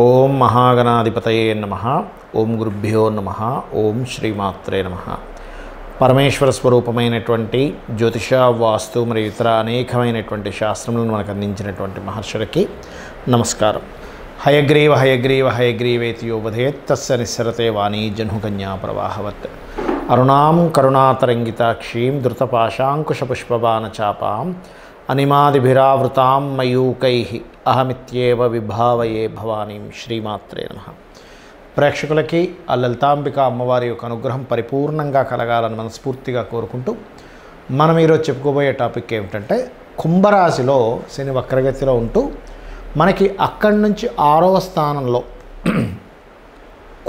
ఓం మహాగణాధిపతయే నమః. ఓం గురుభ్యో నమః. ఓం శ్రీమాత్రే నమః. పరమేశ్వర స్వరూపమైనటువంటి జ్యోతిష, వాస్తు మరియు ఇతర అనేకమైనటువంటి శాస్త్రములను మనకు అందించినటువంటి మహర్షులకి నమస్కారం. హయగ్రీవ హయగ్రీవ హయగ్రీవేతి యో వదేత్ తస్య నిస్సరతే వాణీ జహ్నుకన్యా ప్రవాహవత్. అరుణాం కరుణాతరంగితాక్షీం ధృతపాశాంకుశపుష్పబాణచాపాం అనిమాదిభిరావృతాం మయూకైః అహమిత్యేవ విభావయే భవానీం. శ్రీమాత్రే నమః. ప్రేక్షకులకి ఆ లలితాంబిక అమ్మవారి యొక్క అనుగ్రహం పరిపూర్ణంగా కలగాలని మనస్ఫూర్తిగా కోరుకుంటూ మనం ఈరోజు చెప్పుకోబోయే టాపిక్ ఏమిటంటే, కుంభరాశిలో శని వక్రగతిలో ఉంటూ మనకి అక్కడి నుంచి 6వ స్థానంలో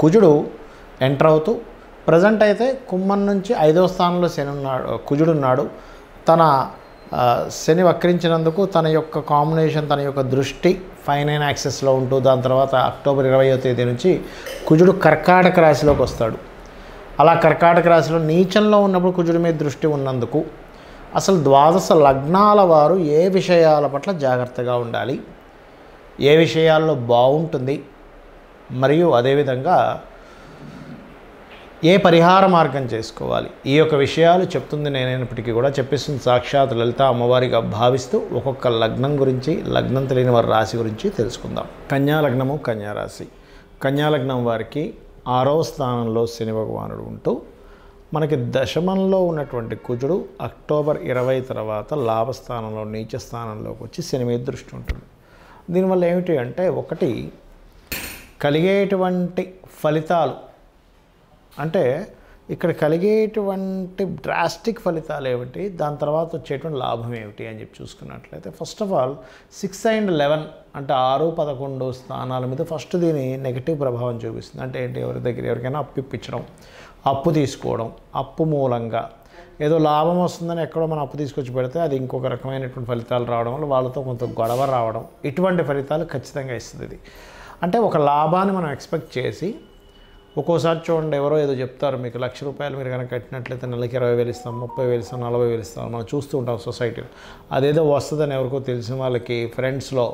కుజుడు ఎంటర్ అవుతూ, ప్రజెంట్ అయితే కుంభం నుంచి 5వ స్థానంలో శని ఉన్నాడు, కుజుడు ఉన్నాడు. తన శని వక్రించినందుకు తన యొక్క కాంబినేషన్, తన యొక్క దృష్టి 5-9 యాక్సెస్లో ఉంటూ, దాని తర్వాత అక్టోబర్ 20వ తేదీ నుంచి కుజుడు కర్కాటక రాశిలోకి వస్తాడు. అలా కర్కాటక రాశిలో నీచంలో ఉన్నప్పుడు కుజుడి మీద దృష్టి ఉన్నందుకు అసలు ద్వాదశ లగ్నాల వారు ఏ విషయాల పట్ల జాగ్రత్తగా ఉండాలి, ఏ విషయాల్లో బాగుంటుంది, మరియు అదేవిధంగా ఏ పరిహార మార్గం చేసుకోవాలి, ఈ యొక్క విషయాలు చెప్తుంది నేనైనప్పటికీ కూడా చెప్పిస్తుంది సాక్షాత్ లలిత అమ్మవారిగా భావిస్తూ ఒక్కొక్క లగ్నం గురించి, లగ్నం తెలియని వారి రాశి గురించి తెలుసుకుందాం. కన్యా లగ్నము, కన్యా రాశి. కన్యా లగ్నం వారికి 6వ స్థానంలో శని భగవానుడు ఉంటూ, మనకి దశమంలో ఉన్నటువంటి కుజుడు అక్టోబర్ 20 తర్వాత లాభస్థానంలో, నీచ స్థానంలోకి వచ్చి శని మీద దృష్టి ఉంటుంది. దీనివల్ల ఏమిటి అంటే, ఒకటి కలిగేటువంటి ఫలితాలు, అంటే ఇక్కడ కలిగేటువంటి డ్రాస్టిక్ ఫలితాలు ఏమిటి, దాని తర్వాత వచ్చేటువంటి లాభం ఏమిటి అని చెప్పి చూసుకున్నట్లయితే, ఫస్ట్ ఆఫ్ ఆల్ 6 and 11 అంటే 6, 11 స్థానాల మీద ఫస్ట్ దీని నెగిటివ్ ప్రభావం చూపిస్తుంది. అంటే ఏంటి, ఎవరికైనా అప్పు ఇప్పించడం, అప్పు తీసుకోవడం, అప్పు మూలంగా ఏదో లాభం వస్తుందని ఎక్కడో మనం అప్పు తీసుకొచ్చి పెడితే అది ఇంకొక రకమైనటువంటి ఫలితాలు రావడం వల్ల వాళ్ళతో కొంత గొడవ రావడం, ఇటువంటి ఫలితాలు ఖచ్చితంగా ఇస్తుంది. ఇది అంటే ఒక లాభాన్ని మనం ఎక్స్పెక్ట్ చేసి, ఒక్కోసారి చూడండి ఎవరో ఏదో చెప్తారు, మీకు ₹1,00,000 మీరు కనుక కట్టినట్లయితే నెలకి 20,000 ఇస్తాం, 30,000 ఇస్తాం, 40,000 ఇస్తాం, మనం చూస్తూ ఉంటాం సొసైటీలో. అదేదో వస్తుందని ఎవరికో తెలిసిన వాళ్ళకి ఫ్రెండ్స్లో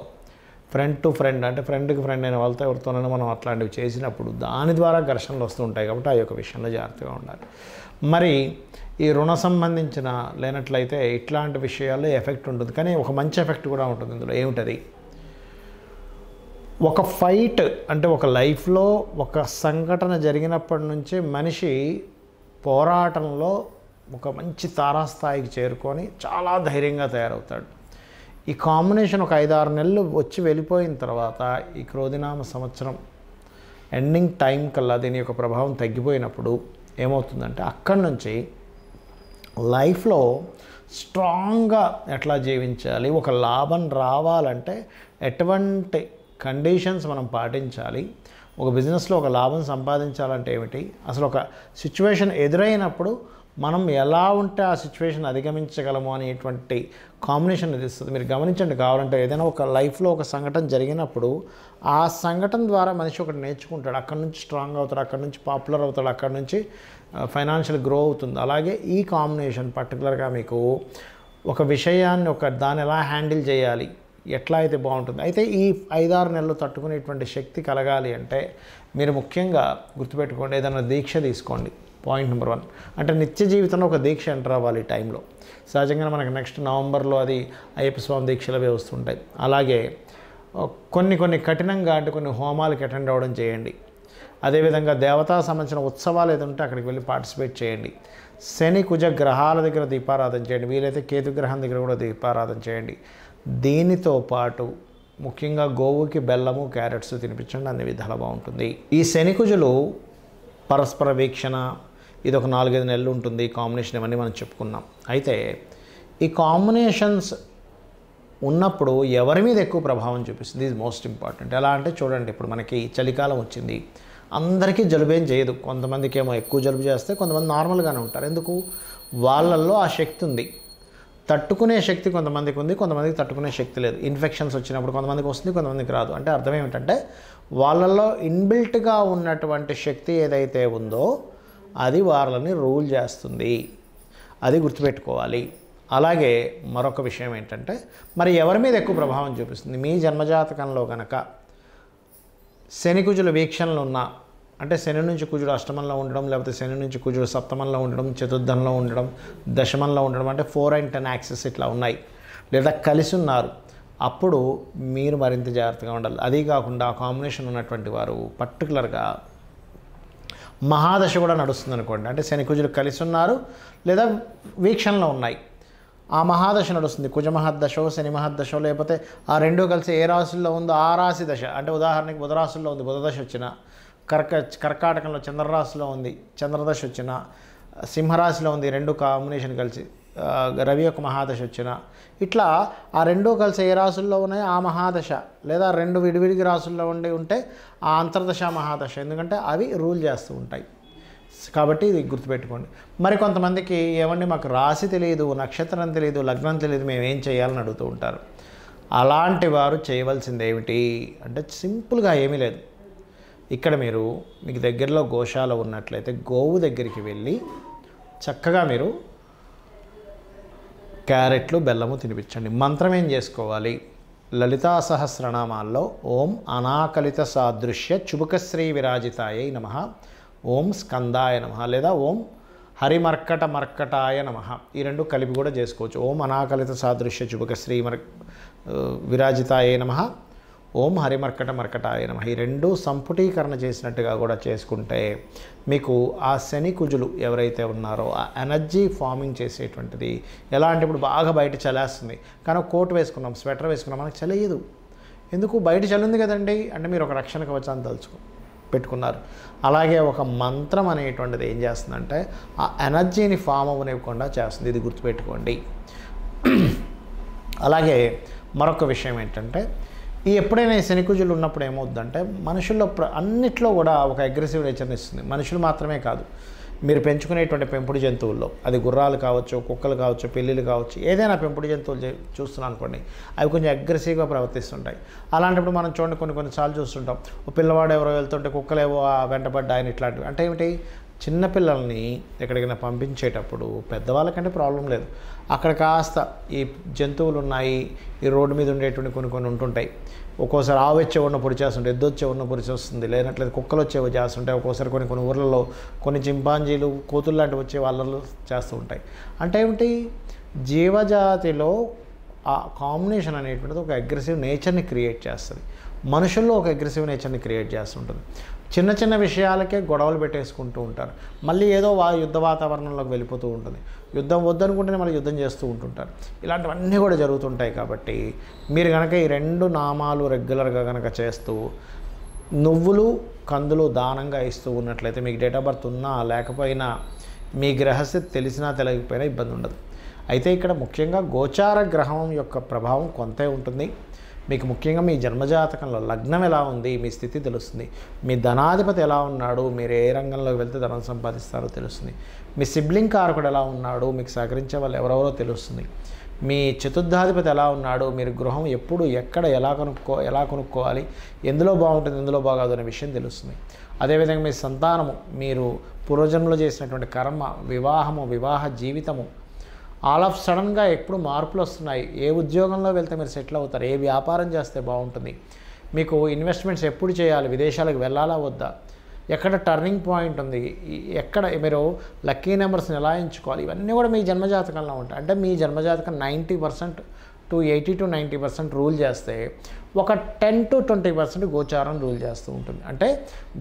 ఫ్రెండ్ టు ఫ్రెండ్, అంటే ఫ్రెండ్కి ఫ్రెండ్ అయిన వాళ్ళతో ఎవరితోనైనా మనం అట్లాంటివి చేసినప్పుడు దాని ద్వారా ఘర్షణలు వస్తూ ఉంటాయి. కాబట్టి ఆ యొక్క విషయంలో జాగ్రత్తగా ఉండాలి. మరి ఈ రుణ సంబంధించిన లేనట్లయితే ఇట్లాంటి విషయాల్లో ఎఫెక్ట్ ఉంటుంది, కానీ ఒక మంచి ఎఫెక్ట్ కూడా ఉంటుంది ఇందులో. ఏమిటది, ఒక ఫైట్ అంటే ఒక లైఫ్లో ఒక సంఘటన జరిగినప్పటి నుంచి మనిషి పోరాటంలో ఒక మంచి తారాస్థాయికి చేరుకొని చాలా ధైర్యంగా తయారవుతాడు. ఈ కాంబినేషన్ ఒక 5-6 నెలలు వచ్చి వెళ్ళిపోయిన తర్వాత ఈ క్రోధినామ సంవత్సరం ఎండింగ్ టైం కల్లా దీని యొక్క ప్రభావం తగ్గిపోయినప్పుడు ఏమవుతుందంటే, అక్కడి నుంచి లైఫ్లో స్ట్రాంగ్గా ఎట్లా జీవించాలి, ఒక లాభం రావాలంటే ఎటువంటి కండిషన్స్ మనం పాటించాలి, ఒక బిజినెస్లో ఒక లాభం సంపాదించాలంటే ఏమిటి, అసలు ఒక సిచ్యువేషన్ ఎదురైనప్పుడు మనం ఎలా ఉంటే ఆ సిచ్యువేషన్ అధిగమించగలము అనేటువంటి కాంబినేషన్ ఇది ఇస్తుంది. మీరు గమనించండి, కావాలంటే ఏదైనా ఒక లైఫ్లో ఒక సంఘటన జరిగినప్పుడు ఆ సంఘటన ద్వారా మనిషి ఒకటి నేర్చుకుంటాడు, అక్కడి నుంచి స్ట్రాంగ్ అవుతాడు, అక్కడి నుంచి పాపులర్ అవుతాడు, అక్కడి నుంచి ఫైనాన్షియల్ గ్రో అవుతుంది. అలాగే ఈ కాంబినేషన్ పర్టికులర్గా మీకు ఒక విషయాన్ని దాన్ని ఎలా హ్యాండిల్ చేయాలి, ఎట్లా అయితే బాగుంటుంది. అయితే ఈ 5-6 నెలలు తట్టుకునేటువంటి శక్తి కలగాలి అంటే మీరు ముఖ్యంగా గుర్తుపెట్టుకోండి, ఏదైనా దీక్ష తీసుకోండి. పాయింట్ నెంబర్ 1 అంటే నిత్య జీవితంలో ఒక దీక్ష ఎంటర్ అవ్వాలి ఈ టైంలో. సహజంగా మనకి నెక్స్ట్ నవంబర్లో అది అయ్యప్ప స్వామి దీక్షలు అవి వస్తుంటాయి. అలాగే కొన్ని కఠినంగా అంటే కొన్ని హోమాలకి అటెండ్ అవ్వడం చేయండి. అదేవిధంగా దేవతా సంబంధించిన ఉత్సవాలు ఏదో ఉంటే అక్కడికి వెళ్ళి పార్టిసిపేట్ చేయండి. శని కుజ గ్రహాల దగ్గర దీపారాధన చేయండి, వీలైతే కేతు గ్రహం దగ్గర కూడా దీపారాధన చేయండి. దీనితో పాటు ముఖ్యంగా గోవుకి బెల్లము, క్యారెట్స్ తినిపించండి, అన్ని విధాలు బాగుంటుంది. ఈ శని కుజులు పరస్పర వీక్షణ ఇది ఒక 4-5 నెలలు ఉంటుంది. కాంబినేషన్ ఇవన్నీ మనం చెప్పుకున్నాం. అయితే ఈ కాంబినేషన్స్ ఉన్నప్పుడు ఎవరి మీద ఎక్కువ ప్రభావం చూపిస్తుంది, ఇది మోస్ట్ ఇంపార్టెంట్. ఎలా అంటే చూడండి, ఇప్పుడు మనకి చలికాలం వచ్చింది, అందరికీ జలుబేం చేయదు. కొంతమందికి ఏమో ఎక్కువ జలుబు చేస్తే, కొంతమంది నార్మల్గానే ఉంటారు. ఎందుకు, వాళ్ళల్లో ఆ శక్తి ఉంది, తట్టుకునే శక్తి కొంతమందికి ఉంది, కొంతమందికి తట్టుకునే శక్తి లేదు. ఇన్ఫెక్షన్స్ వచ్చినప్పుడు కొంతమందికి వస్తుంది, కొంతమందికి రాదు. అంటే అర్థం ఏమిటంటే, వాళ్ళల్లో ఇన్బిల్ట్గా ఉన్నటువంటి శక్తి ఏదైతే ఉందో అది వాళ్ళని రూల్ చేస్తుంది, అది గుర్తుపెట్టుకోవాలి. అలాగే మరొక విషయం ఏంటంటే, మరి ఎవరి మీద ఎక్కువ ప్రభావం చూపిస్తుంది, మీ జన్మజాతకంలో కనుక శని కుజుల వీక్షణలు ఉన్నా, అంటే శని నుంచి కుజుడు అష్టమంలో ఉండడం, లేకపోతే శని నుంచి కుజుడు సప్తమంలో ఉండడం, చతుర్థంలో ఉండడం, దశమంలో ఉండడం, అంటే 4 and 10 యాక్సెస్ ఇట్లా ఉన్నాయి, లేదా కలిసి ఉన్నారు, అప్పుడు మీరు మరింత జాగ్రత్తగా ఉండాలి. అదీ కాకుండా ఆ కాంబినేషన్ ఉన్నటువంటి వారు పర్టికులర్గా మహాదశ కూడా నడుస్తుంది అనుకోండి, అంటే శని కుజులు కలిసి ఉన్నారు లేదా వీక్షణలో ఉన్నాయి, ఆ మహాదశ నడుస్తుంది. కుజ మహద్దశో శని మహద్దశో, లేకపోతే ఆ రెండూ కలిసి ఏ రాశుల్లో ఉందో ఆ రాశి దశ, అంటే ఉదాహరణకి బుధ రాశుల్లో ఉంది బుధదశ వచ్చిన, కర్కాటకంలో చంద్రరాశిలో ఉంది చంద్రదశ వచ్చిన, సింహరాశిలో ఉంది రెండు కాంబినేషన్ కలిసి రవి యొక్క మహాదశ వచ్చిన, ఇట్లా ఆ రెండూ కలిసి ఏ రాశుల్లో ఉన్నాయో ఆ మహాదశ, లేదా రెండు విడివిడిగి రాశుల్లో ఉంటే ఆ అంతర్దశ మహాదశ, ఎందుకంటే అవి రూల్ చేస్తూ ఉంటాయి. కాబట్టి ఇది గుర్తుపెట్టుకోండి. మరి కొంతమందికి ఏమండి మాకు రాశి తెలియదు, నక్షత్రం తెలియదు, లగ్నం తెలియదు, మేము ఏం చేయాలని అడుగుతూ ఉంటారు. అలాంటి వారు చేయవలసింది ఏమిటి అంటే సింపుల్గా ఏమీ లేదు. ఇక్కడ మీకు దగ్గరలో గోశాల ఉన్నట్లయితే గోవు దగ్గరికి వెళ్ళి చక్కగా మీరు క్యారెట్లు బెల్లము తినిపించండి. మంత్రం ఏం చేసుకోవాలి? లలితా సహస్రనామాల్లో ఓం అనాకలిత సాదృశ్య చుబుకశ్రీ విరాజితాయై నమః, ఓం స్కందాయ నమః, లేదా ఓం హరిమర్కట మర్కటాయ నమః, ఈ రెండు కలిపి కూడా చేసుకోవచ్చు. ఓం అనాకలిత సాదృశ్య చుబుకశ్రీ విరాజితాయై నమః, ఓం హరిమర్కట మర్కటాయ నమః, ఈ రెండు సంపుటీకరణ చేసినట్టుగా కూడా చేసుకుంటే మీకు ఆ శని కుజులు ఎవరైతే ఉన్నారో ఆ ఎనర్జీ ఫార్మింగ్ చేసేటువంటిది ఎలా అంటే, ఇప్పుడు బాగా బయట చలేస్తుంది కానీ కోట్ వేసుకున్నాం, స్వెటర్ వేసుకున్నాం, మనకు చలియదు. ఎందుకు? బయట చలి ఉంది కదండి, అంటే మీరు ఒక రక్షణ కవచాన్ని పెట్టుకున్నారు. అలాగే ఒక మంత్రం అనేటువంటిది ఏం చేస్తుందంటే ఆ ఎనర్జీని ఫామ్ అవ్వనివ్వకుండా చేస్తుంది, ఇది గుర్తుపెట్టుకోండి. అలాగే మరొక విషయం ఏంటంటే, ఎప్పుడైనా ఈ శని కుజులు ఉన్నప్పుడు ఏమవుతుందంటే మనుషుల్లో అన్నిట్లో కూడా ఒక అగ్రెసివ్ నేచర్ని ఇస్తుంది. మనుషులు మాత్రమే కాదు, మీరు పెంచుకునేటువంటి పెంపుడు జంతువుల్లో, అది గుర్రాలు కావచ్చు, కుక్కలు కావచ్చు, పిల్లులు కావచ్చు, ఏదైనా పెంపుడు జంతువులు చూస్తున్నాం అనుకోండి, అవి కొంచెం అగ్రెసివ్గా ప్రవర్తిస్తుంటాయి. అలాంటప్పుడు మనం చూడండి కొన్నిసార్లు చూస్తుంటాం, ఓ పిల్లవాడు ఎవరో వెళ్తుంటే కుక్కలు ఏవో వెంటబడ్డాయని, ఇట్లాంటివి. అంటే ఏమిటి? చిన్నపిల్లల్ని ఎక్కడికైనా పంపించేటప్పుడు పెద్దవాళ్ళకంటే ప్రాబ్లం లేదు, అక్కడ కాస్త ఈ జంతువులు ఉన్నాయి, ఈ రోడ్డు మీద ఉండేటువంటి కొన్ని ఉంటుంటాయి. ఒక్కోసారి ఆవు వచ్చే ఉన్న పొడి చేస్తుంటాయి, ఎద్దు వచ్చే ఉన్న పొడి చేస్తుంది, లేనట్లేదు కుక్కలు వచ్చేవి చేస్తుంటాయి. ఒక్కోసారి కొన్ని ఊర్లలో కొన్ని చింపాంజీలు, కోతులు లాంటివి వచ్చే వాళ్ళలో చేస్తూ ఉంటాయి. అంటే ఏమిటి? జీవజాతిలో ఆ కాంబినేషన్ అనేటువంటిది ఒక అగ్రెసివ్ నేచర్ని క్రియేట్ చేస్తుంది, మనుషుల్లో ఒక అగ్రెసివ్ నేచర్ని క్రియేట్ చేస్తుంటుంది. చిన్న చిన్న విషయాలకే గొడవలు పెట్టేసుకుంటూ ఉంటారు, మళ్ళీ ఏదో యుద్ధ వాతావరణంలోకి వెళ్ళిపోతూ ఉంటుంది. యుద్ధం వద్దనుకుంటేనే మళ్ళీ యుద్ధం చేస్తూ ఉంటుంటారు. ఇలాంటివన్నీ కూడా జరుగుతుంటాయి. కాబట్టి మీరు కనుక ఈ రెండు నామాలు రెగ్యులర్గా కనుక చేస్తూ నువ్వులు కందులు దానంగా ఇస్తూ ఉన్నట్లయితే మీకు డేట్ ఆఫ్ బర్త్ ఉన్నా లేకపోయినా మీ గ్రహస్థితి తెలిసినా తెలియకపోయినా ఇబ్బంది ఉండదు. అయితే ఇక్కడ ముఖ్యంగా గోచార గ్రహం యొక్క ప్రభావం కొంతే ఉంటుంది. మీకు ముఖ్యంగా మీ జన్మజాతకంలో లగ్నం ఎలా ఉంది, మీ స్థితి తెలుస్తుంది, మీ ధనాధిపతి ఎలా ఉన్నాడు, మీరు ఏ రంగంలోకి వెళ్తే ధనం సంపాదిస్తారో తెలుస్తుంది, మీ సిబ్లింగ్ కారకుడు ఎలా ఉన్నాడు, మీకు సహకరించే వాళ్ళు ఎవరెవరో తెలుస్తుంది, మీ చతుర్థాధిపతి ఎలా ఉన్నాడు, మీరు గృహం ఎప్పుడు ఎక్కడ ఎలా కొనుక్కోవాలి, ఎందులో బాగుంటుంది ఎందులో బాగాదు అనే విషయం తెలుస్తుంది. అదేవిధంగా మీ సంతానము, మీరు పూర్వజన్మలో చేసినటువంటి కర్మ, వివాహ జీవితము, ఆల్ ఆఫ్ సడన్గా ఎప్పుడు మార్పులు వస్తున్నాయి, ఏ ఉద్యోగంలో వెళ్తే మీరు సెటిల్ అవుతారు, ఏ వ్యాపారం చేస్తే బాగుంటుంది, మీకు ఇన్వెస్ట్మెంట్స్ ఎప్పుడు చేయాలి, విదేశాలకు వెళ్ళాలా వద్దా, ఎక్కడ టర్నింగ్ పాయింట్ ఉంది, ఎక్కడ మీరు లక్కీ నెంబర్స్ని ఎలా ఎంచుకోవాలి, ఇవన్నీ కూడా మీ జన్మజాతకంలో ఉంటాయి. అంటే మీ జన్మజాతకం 90% to 80 to 90% రూల్ చేస్తే ఒక 10 to 20% గోచారం రూల్ చేస్తూ ఉంటుంది. అంటే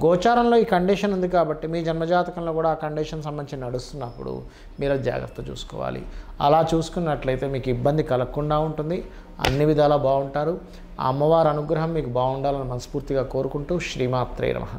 గోచారంలో ఈ కండిషన్ ఉంది కాబట్టి మీ జన్మజాతకంలో కూడా ఆ కండిషన్ సంబంధించి నడుస్తున్నప్పుడు మీరు జాగ్రత్త చూసుకోవాలి. అలా చూసుకున్నట్లయితే మీకు ఇబ్బంది కలగకుండా ఉంటుంది, అన్ని విధాలా బాగుంటారు. ఆ అమ్మవారి అనుగ్రహం మీకు బాగుండాలని మనస్ఫూర్తిగా కోరుకుంటూ శ్రీమాత్రే నమః.